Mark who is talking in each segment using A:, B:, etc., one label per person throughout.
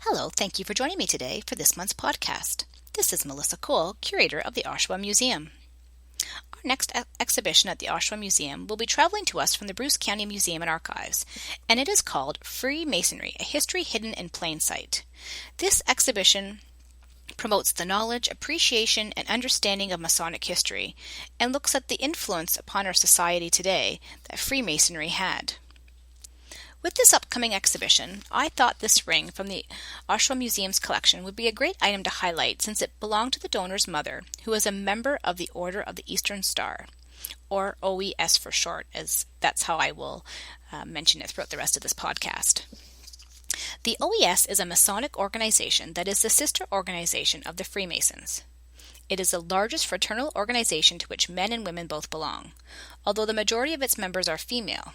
A: Hello, thank you for joining me today for this month's podcast. This is Melissa Cole, curator of the Oshawa Museum. Our next exhibition at the Oshawa Museum will be traveling to us from the Bruce County Museum and Archives, and it is called Freemasonry, a History Hidden in Plain Sight. This exhibition promotes the knowledge, appreciation, and understanding of Masonic history, and looks at the influence upon our society today that Freemasonry had. With this upcoming exhibition, I thought this ring from the Oshawa Museum's collection would be a great item to highlight since it belonged to the donor's mother, who was a member of the Order of the Eastern Star, or OES for short, as that's how I will mention it throughout the rest of this podcast. The OES is a Masonic organization that is the sister organization of the Freemasons. It is the largest fraternal organization to which men and women both belong, although the majority of its members are female.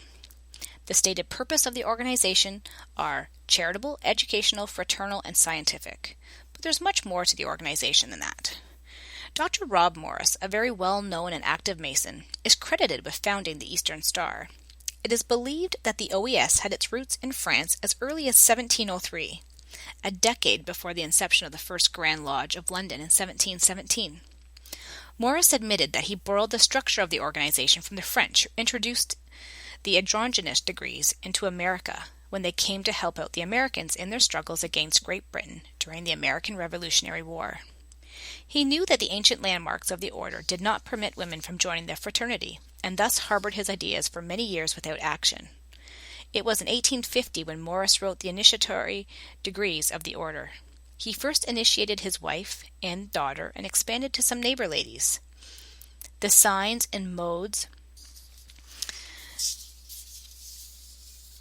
A: The stated purpose of the organization are charitable, educational, fraternal, and scientific. But there's much more to the organization than that. Dr. Rob Morris, a very well-known and active Mason, is credited with founding the Eastern Star. It is believed that the OES had its roots in France as early as 1703, a decade before the inception of the first Grand Lodge of London in 1717. Morris admitted that he borrowed the structure of the organization from the French, who introduced the androgynous degrees into America when they came to help out the Americans in their struggles against Great Britain during the American Revolutionary War. He knew that the ancient landmarks of the order did not permit women from joining their fraternity, and thus harbored his ideas for many years without action. It was in 1850 when Morris wrote the initiatory degrees of the order. He first initiated his wife and daughter and expanded to some neighbor ladies. The signs and modes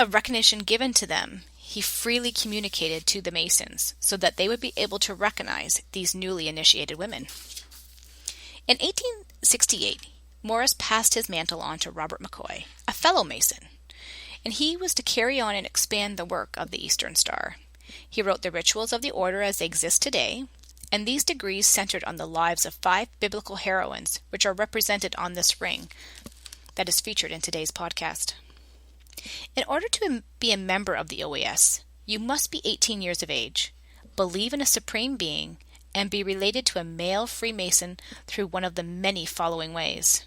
A: of recognition given to them, he freely communicated to the Masons so that they would be able to recognize these newly initiated women. In 1868, Morris passed his mantle on to Robert McCoy, a fellow Mason, and he was to carry on and expand the work of the Eastern Star. He wrote the rituals of the order as they exist today, and these degrees centered on the lives of 5 biblical heroines, which are represented on this ring that is featured in today's podcast. In order to be a member of the OES, you must be 18 years of age, believe in a supreme being, and be related to a male Freemason through one of the many following ways: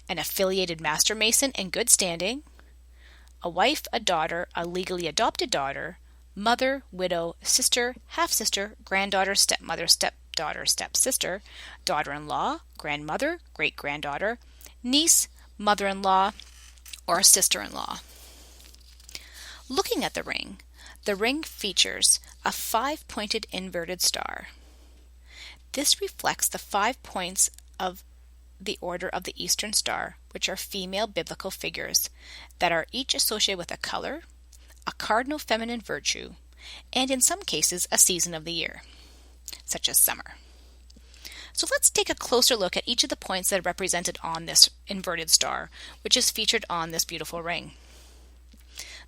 A: an affiliated Master Mason in good standing, a wife, a daughter, a legally adopted daughter, mother, widow, sister, half-sister, granddaughter, stepmother, stepdaughter, stepsister, daughter-in-law, grandmother, great-granddaughter, niece, mother-in-law, or sister-in-law. Looking at the ring features a 5-pointed inverted star. This reflects the 5 points of the Order of the Eastern Star, which are female biblical figures that are each associated with a color, a cardinal feminine virtue, and in some cases a season of the year, such as summer. So let's take a closer look at each of the points that are represented on this inverted star, which is featured on this beautiful ring.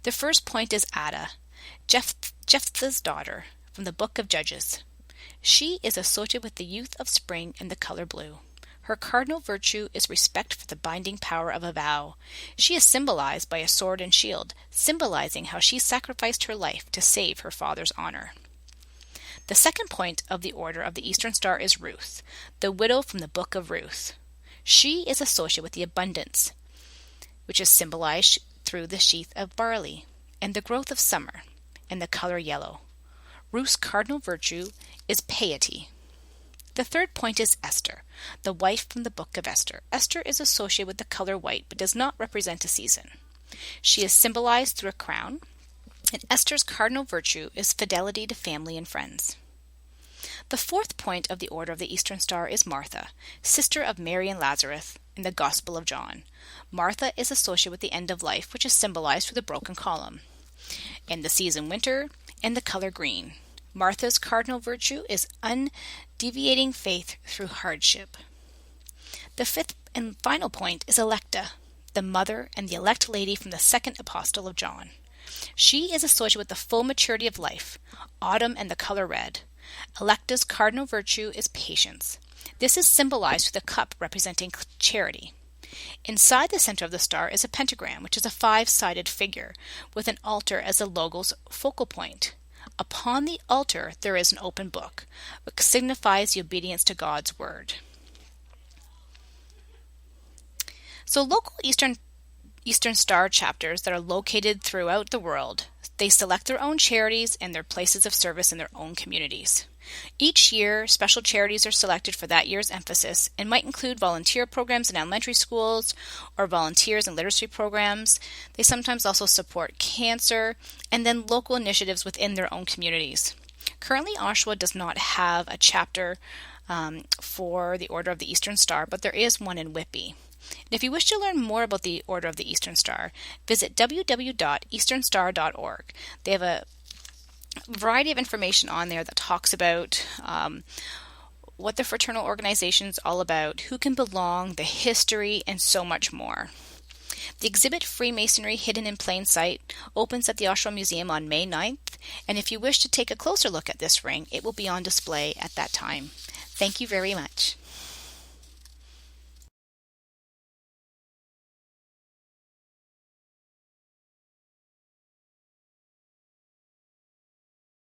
A: The first point is Ada, Jephthah's daughter, from the book of Judges. She is associated with the youth of spring and the color blue. Her cardinal virtue is respect for the binding power of a vow. She is symbolized by a sword and shield, symbolizing how she sacrificed her life to save her father's honor. The second point of the Order of the Eastern Star is Ruth, the widow from the book of Ruth. She is associated with the abundance, which is symbolized through the sheath of barley, and the growth of summer, and the color yellow. Ruth's cardinal virtue is piety. The third point is Esther, the wife from the book of Esther. Esther is associated with the color white, but does not represent a season. She is symbolized through a crown, and Esther's cardinal virtue is fidelity to family and friends. The fourth point of the Order of the Eastern Star is Martha, sister of Mary and Lazarus in the Gospel of John. Martha is associated with the end of life, which is symbolized through the broken column, and the season winter, and the color green. Martha's cardinal virtue is undeviating faith through hardship. The fifth and final point is Electa, the mother and the elect lady from the second Apostle of John. She is associated with the full maturity of life, autumn and the color red. Electa's cardinal virtue is patience. This is symbolized with a cup representing charity. Inside the center of the star is a pentagram, which is a 5-sided figure with an altar as the logo's focal point. Upon the altar there is an open book, which signifies the obedience to God's word. So local Eastern Star chapters that are located throughout the world, they select their own charities and their places of service in their own communities. Each year, special charities are selected for that year's emphasis and might include volunteer programs in elementary schools or volunteers in literacy programs. They sometimes also support cancer and then local initiatives within their own communities. Currently, Oshawa does not have a chapter for the Order of the Eastern Star, but there is one in Whitby. And if you wish to learn more about the Order of the Eastern Star, visit www.easternstar.org. They have a variety of information on there that talks about what the fraternal organization is all about, who can belong, the history, and so much more. The exhibit Freemasonry Hidden in Plain Sight opens at the Oshawa Museum on May 9th, and if you wish to take a closer look at this ring, it will be on display at that time. Thank you very much.